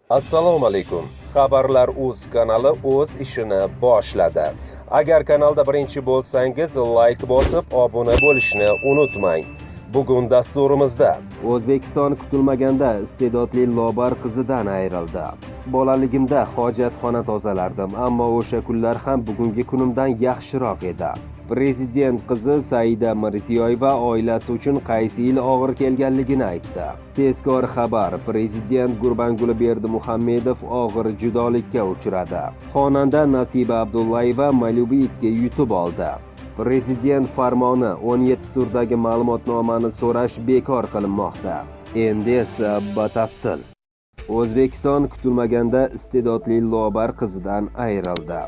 Assalomu alaykum. Xabarlar.uz kanali o'z ishini boshladi. Agar kanalda birinchi bo'lsangiz, like bosib, obuna bo'lishni unutmang. Bugun dasturimizda O'zbekiston kutilmaganda iste'dodli lobar qizidan ayrildi. Bolaligimda hojatxona tozalardim, ammo o'sha kunlar ham bugungi kunimdan yaxshiroq edi. Prezident qizi Saida Mirziyoyeva oilasi uchun qaysi yil og'ir kelganligini aytdi. Tezkor xabar: Prezident Gurbanguli Berdimuhamedov og'ir judolikka uchradi. Xonanda Nasiba Abdullayeva Malibu 2 yutib oldi. Prezident farmoni: 17 turdagi ma'lumotnomani so'rash bekor qilinmoqda. Endi esa batafsil. O'zbekiston kutilmaganda iste'dodli lobar qizidan ayrildi.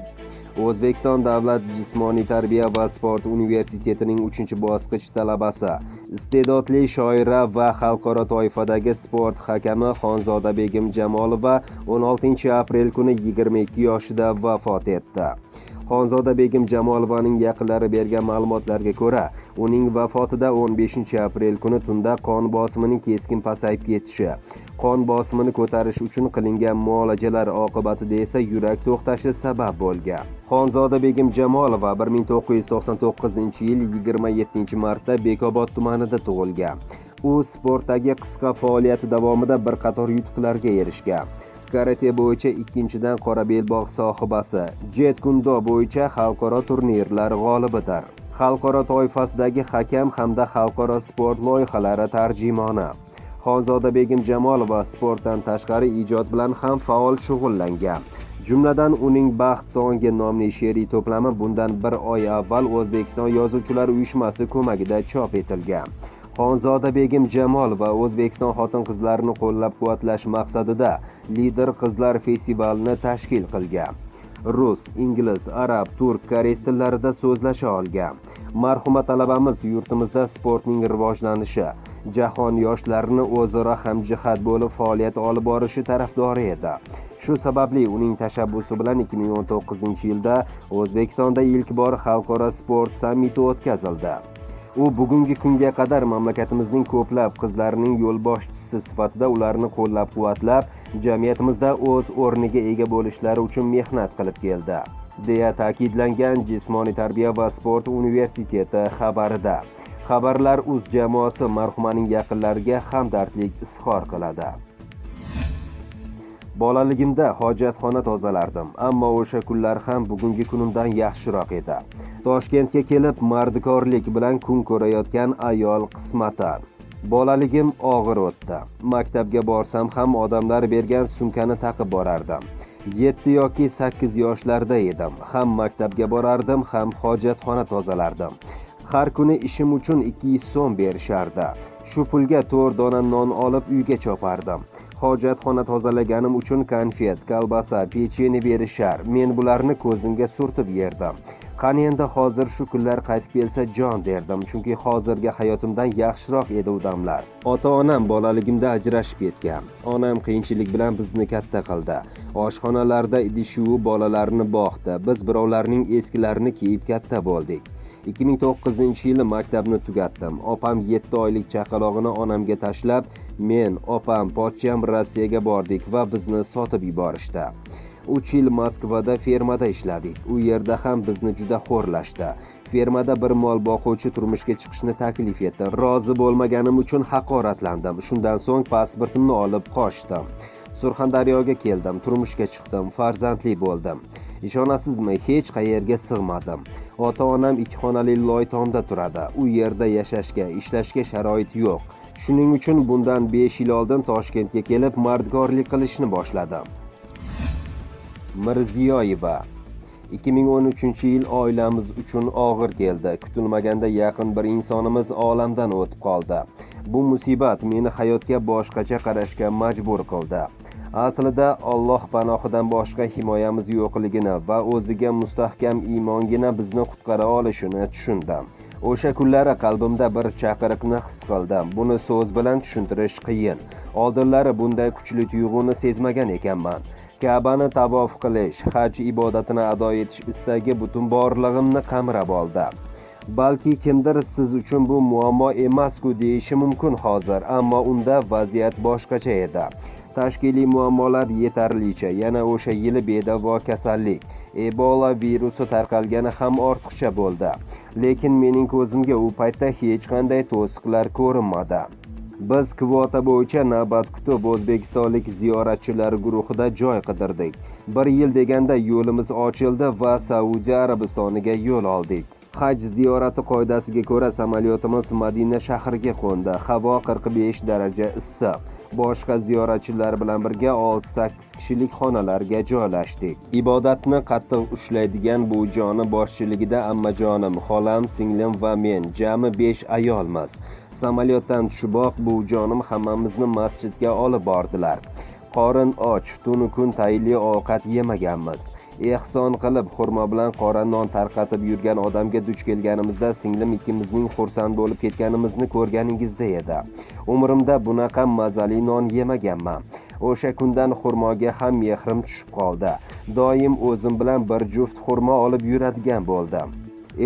O'zbekiston davlat jismoniy tarbiya va sport universitetining 3-bosqich talabasi, iste'dodli shoira va xalqaro toifadagi sport hakami Xonzodabegim Jamolova 16 aprel kuni 22 yoshida vafot etdi. Xonzodabegim Jamolovaning yaqinlari bergan ma'lumotlarga ko'ra, uning vafotida 15 aprel kuni tunda qon bosimining keskin pasayib ketishi, qon bosimini ko'tarish uchun qilingan muolajalar oqibatida esa yurak to'xtashi sabab bo'lgan. Xonzodabegim Jamolova 1999-yil 27-martda Bekobod tumanida tug'ilgan. U sportdagi qisqa faoliyati davomida bir qator yutuqlarga erishgan. Karate bo'yicha 2-dan qora belbog' sohibasi, jet kundo bo'yicha xalqaro turnirlar g'olibidir. Xalqaro toifasidagi hakam hamda xalqaro sport loyihalari tarjimoni. Xonzodabegim Jamolova sportdan tashqari ijod bilan ham faol shug'ullangan. Jumladan uning Baxt tongi nomli she'riy to'plami bundan bir oy avval O'zbekiston Yozuvchilar uyushmasi ko'magida chop etilgan. Xonzodabegim Jamolova O'zbekiston xotin-qizlarini qo'llab-quvvatlash maqsadida Lider qizlar festivalini tashkil qilgan. Rus, ingliz, arab, turk, koreys tillarida so'zlasha olgan. Marhuma talabamiz yurtimizda sportning rivojlanishi, jahon yoshlarini o'zaro hamjihat bo'lib faoliyat olib borishi tarafdori edi. Shu sababli uning tashabbusi bilan 2019-yilda O'zbekistonda ilk bor xalqaro sport sammiti o'tkazildi. U bugungi kunga qadar mamlakatimizning ko'plab qizlarining yo'lboshchisi sifatida ularni qo'llab-quvvatlab, jamiyatimizda o'z o'rniga ega bo'lishlari uchun mehnat qilib keldi, deya ta'kidlangan Jismoniy tarbiya va sport universiteti xabarida. Xabarlar.uz jamoasi marhumaning yaqinlariga hamdardlik izhor qiladi. Bolaligimda hojatxona tozalardim, ammo o'sha kunlar ham bugungi kunimdan yaxshiroq edi. Toshkentga kelib mardikorlik bilan kun ko'rayotgan ayol qismati. Bolaligim og'ir o'tdi. Maktabga borsam ham odamlar bergan sumkani taqib borardim. 7 yoki 8 yoshlarda edim. Ham maktabga borardim, ham hojatxona tozalardim. Har kuni ishim uchun 200 so'm berishardi. Shu pulga 4 dona non olib uyga chopardim. Hojatxona tozalaganim uchun konfet, kolbasa, pecheni berishar. Men bularni ko'zimga surtib yerdim. Qani endi hozir shu kunlar qaytib kelsa jon derdim, chunki hozirgi hayotimdan yaxshiroq edi u damlar. Ota-onam bolaligimda ajrashib ketgan. Onam qiyinchilik bilan bizni katta qildi. Oshxonalarda idish-yuv bolalarni boqdi. Biz birovlarning eskilarini kiyib katta bo'ldik. 2009-yili maktabni tugatdim. Opam 7 oylik chaqalog'ini onamga tashlab, men, opam, pochcham Rossiyaga bordik va bizni sotib yuborishdi. 3 yil Moskvada fermada ishladik. U yerda ham bizni juda xo'rlashdi. Fermada bir mol boquvchi turmushga chiqishni taklif etdi. Rozi bo'lmaganim uchun haqoratlandim. Shundan so'ng pasportimni olib qochdim. Surxondaryoga keldim, turmushga chiqdim, farzandli bo'ldim. Ishonasizmi, hech qayerga sig'madim. Ota-onam 2 xonali loytomda turadi. U yerda yashashga, ishlashga sharoit yo'q. Shuning uchun bundan 5 yil oldin Toshkentga kelib mardikorlik qilishni boshladim. Mirziyoyeva: 2013-yil oilamiz uchun og'ir keldi. Kutilmaganda yaqin bir insonimiz olamdan o'tib qoldi. Bu musibat meni hayotga boshqacha qarashga majbur qildi. Aslida Alloh panohidan boshqa himoyamiz yo'qligini va o'ziga mustahkam iymongina bizni qutqara olishini tushundim. O'sha kunlari qalbimda bir chaqiriqni his qildim. Buni so'z bilan tushuntirish qiyin. Oldinlari bunday kuchli tuyg'uni sezmagan ekanman. Ka'bani tavof qilish, haj ibodatini ado etish istagi butun borlig'imni qamrab oldi. Balki kimdir siz uchun bu muammo emas-ku deyishi mumkin hozir, ammo unda vaziyat boshqacha edi. Tashkiliy muammolar yetarlicha, yana o'sha yili bedavo kasallik Ebola virusi tarqalgani ham ortiqcha bo'ldi. Lekin mening ko'zimga u paytda hech qanday to'siqlar ko'rinmadi. Biz kvota bo'yicha navbat kutib o'zbekistonlik ziyoratchilar guruhida joy qidirdik. 1 yil deganda yo'limiz ochildi va Saudiya Arabistoniga yo'l oldik. Haj ziyorati qoidasiga ko'ra samolyotimiz Madina shahriga qo'ndi. Havo 45 daraja issiq. Boshqa ziyoratchilar bilan birga 6-8 kishilik xonalarga joylashdik. Ibodatni qattiq ushlaydigan bu joni boshchiligida ammajonim, xolam, singlim va men jami 5 ayolmiz. Samolyotdan tushiboq bu jonim hammamizni masjidga olib bordilar. Qorin och, tunu kun tayinli ovqat yemaganmiz. Ehson qilib xurmo bilan qora non tarqatib yurgan odamga duch kelganimizda singlim ikkimizning xursand bo'lib ketganimizni ko'rganingizda edi. Umrimda bunaqa mazali non yemaganman. O'sha kundan xurmoga ham mehrim tushib qoldi. Doim o'zim bilan bir juft xurmo olib yuradigan bo'ldim.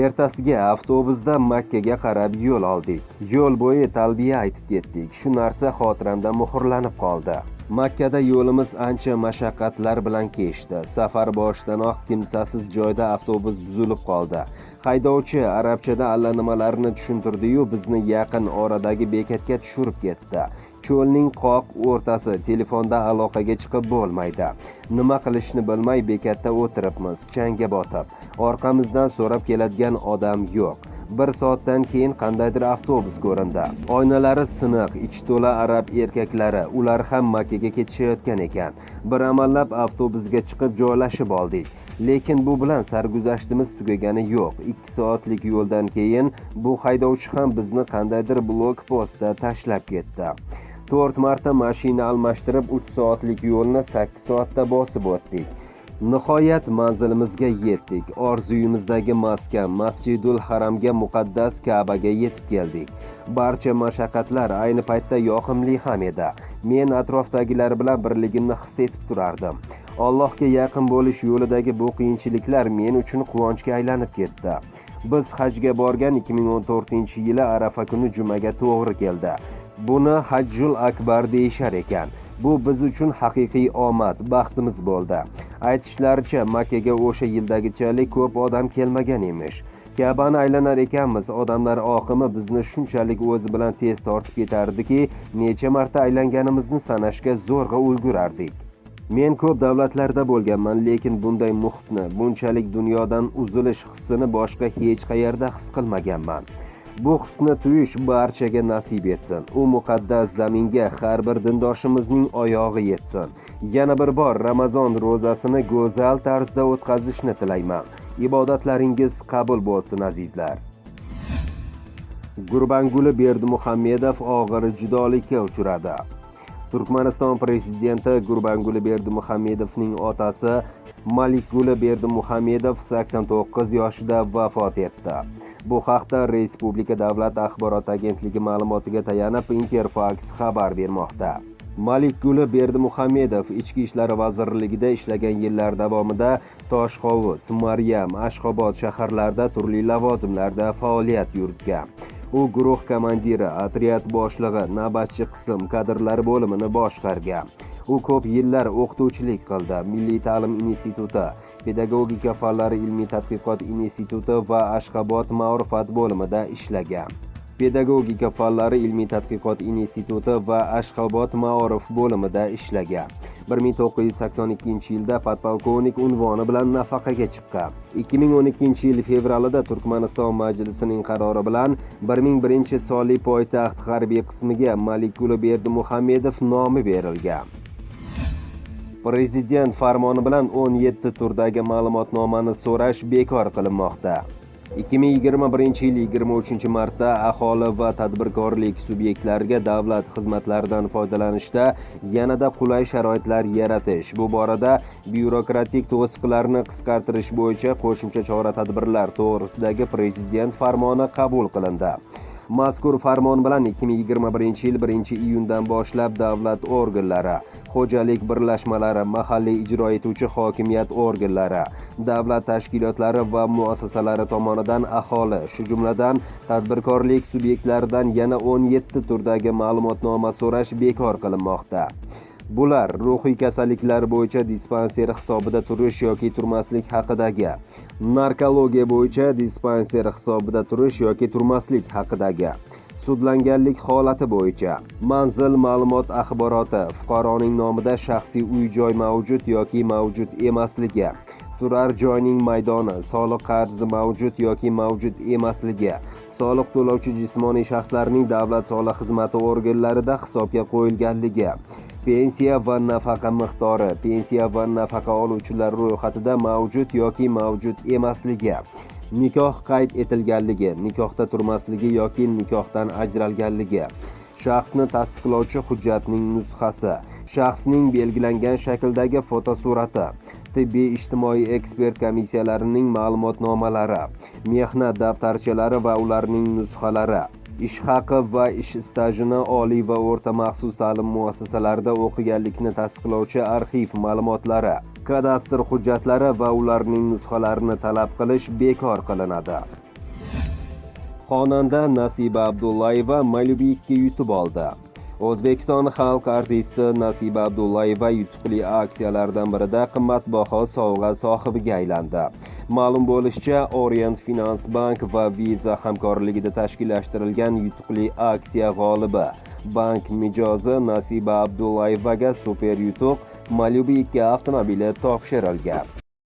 Ertasiga avtobusda Makkaga qarab yo'l oldik. Yo'l bo'yi talbiya aytib ketdik. Shu narsa xotiramda muhrlanib qoldi. Makkada yo'limiz ancha mashaqqatlar bilan kechdi. Safar boshidanoq kimsasiz joyda avtobus buzilib qoldi. Haydovchi arabchada allanimalarni tushuntirdi-yu bizni yaqin oradagi bekatga tushirib ketdi. Cho'lning qoq o'rtasi, telefonda aloqaga chiqib bo'lmaydi. Nima qilishni bilmay bekatda o'tiribmiz, changga botib. Orqamizdan so'rab keladigan odam yo'q. 1 soatdan keyin qandaydir avtobus ko'rindi. Oynalari siniq, ichi to'la arab erkaklari, ular ham Makkaga ketishayotgan ekan. Bir amallab avtobusga chiqib joylashib oldik. Lekin bu bilan sarguzashtimiz tugagani yo'q. 2 soatlik yo'ldan keyin bu haydovchi ham bizni qandaydir blokpostda tashlab ketdi. 4 marta mashina almashtirib 3 soatlik yo'lni 8 soatda bosib o'tdik. Nihoyat manzilimizga yetdik. Orzuyimizdagi maskan Masjidul Haramga, muqaddas Ka'baga yetib keldik. Barcha mashaqqatlar ayni paytda yoqimli ham edi. Men atrofdagilar bilan birligimni his etib turardim. Allohga yaqin bo'lish yo'lidagi bu qiyinchiliklar men uchun quvonchga aylanib ketdi. Biz hajga borgan 2014-yili Arafa kuni jumaga to'g'ri keldi. Buni Hajjul Akbar deyishar ekan. Bu biz uchun haqiqiy omad, baxtimiz bo'ldi. Aytishlaricha Makkaga o'sha yildagichalik ko'p odam kelmagan emish. Ka'bani aylanar ekanmiz, odamlar oqimi bizni shunchalik o'zi bilan tez tortib ketardiki, necha marta aylanganimizni sanashga zo'rg'a ulgurardik. Men ko'p davlatlarda bo'lganman, lekin bunday muhitni, bunchalik dunyodan uzilish hissini boshqa hech qayerda his qilmaganman. Bu hisni tuyish barchaga nasib etsin. U muqaddas zaminga har bir dindoshimizning oyog'i yetsin. Yana bir bor Ramazon ro'zasini go'zal tarzda o'tkazishni tilayman. Ibodatlaringiz qabul bo'lsin azizlar. Gurbanguli Berdimuhamedov og'ir judolikka uchradi. Turkmaniston prezidenti Gurbanguli Berdimuhamedovning otasi Malikguli Berdimuhamedov 89 yoshida vafot etdi. Bu haqda Respublika Davlat axborot agentligi ma'lumotiga tayanib Interfax xabar bermoqda. Malikguli Berdimuhamedov Ichki ishlar vazirligida ishlagan yillar davomida Toshqovuz, Maryam, Ashxobod shaharlarida turli lavozimlarda faoliyat yuritgan. U guruh komandiri, otryad boshlig'i, navbatchi qism kadrlar bo'limini boshqargan. U ko'p yillar o'qituvchilik qildi. Milliy ta'lim instituti, Pedagogika fanlari ilmiy tadqiqot instituti va Ashxobod ma'rifat bo'limida ishlagan. Pedagogika fanlari ilmiy tadqiqot instituti va Ashxobod ma'rif bo'limida ishlagan. 1982-yilda podpolkovnik unvoni bilan nafaqaga chiqqan. 2012-yil fevralida Turkmaniston majlisining qarori bilan 1001-sonli poytaxt harbiy qismiga Malikguli Berdimuhamedov nomi berilgan. Prezident farmoni bilan 17 turdagi ma'lumotnomani so'rash bekor qilinmoqda. 2021-yil 23-martda aholi va tadbirkorlik subyektlariga davlat xizmatlaridan foydalanishda yanada qulay sharoitlar yaratish, bu borada byurokratik to'siqlarni qisqartirish bo'yicha qo'shimcha chora-tadbirlar to'g'risidagi prezident farmoni qabul qilindi. Mazkur farmon bilan 2021-yil 1-iyundan boshlab davlat organlari, xo'jalik birlashmalari, mahalliy ijro etuvchi hokimiyat organlari, davlat tashkilotlari va muassasalari tomonidan aholi, shu jumladan tadbirkorlik subyektlaridan yana 17 turdagi ma'lumotnoma so'rash bekor qilinmoqda. Bular ruhiy kasalliklar bo'yicha dispanser hisobida turish yoki turmaslik haqidagi, narkologiya bo'yicha dispanser hisobida turish yoki turmaslik haqidagi, sudlanganlik holati bo'yicha, manzil ma'lumot axboroti, fuqaroning nomida shaxsiy uy-joy mavjud yoki mavjud emasligi, turar joyning maydoni, soliq qarzi mavjud yoki mavjud emasligi, soliq to'lovchi jismoniy shaxslarning davlat soliq xizmati organlarida hisobga qo'yilganligi, pensiya va nafaqa miqdori, pensiya va nafaqa oluvchilar ro'yxatida mavjud yoki mavjud emasligi, nikoh qayd etilganligi, nikohda turmasligi yoki nikohdan ajralganligi, shaxsni tasdiqlovchi hujjatning nusxasi, shaxsning belgilangan shakldagi fotosurati, tibbiy ijtimoiy ekspert komissiyalarining ma'lumotnomalari, mehnat daftarchalari va ularning nusxalari, ish haqi va ish stajini oliy va o'rta maxsus ta'lim muassasalarida o'qiganlikni tasdiqlovchi arxiv ma'lumotlari, kadastr hujjatlari va ularning nusxalarini talab qilish bekor qilinadi. Xonanda Nasiba Abdullayeva Malibu'ga yutib oldi. O'zbekiston xalq artisti Nasiba Abdullayeva yutuqli aksiyalardan birida qimmatbaho sovg'a sohibiga aylandi. Ma'lum bo'lishicha, Orient Finance Bank va Visa hamkorligida tashkillashtirilgan yutuqli aksiya g'olibi bank mijozi Nasiba Abdullayevaga super yutuq Malibu 2 avtomobili topshirilgan.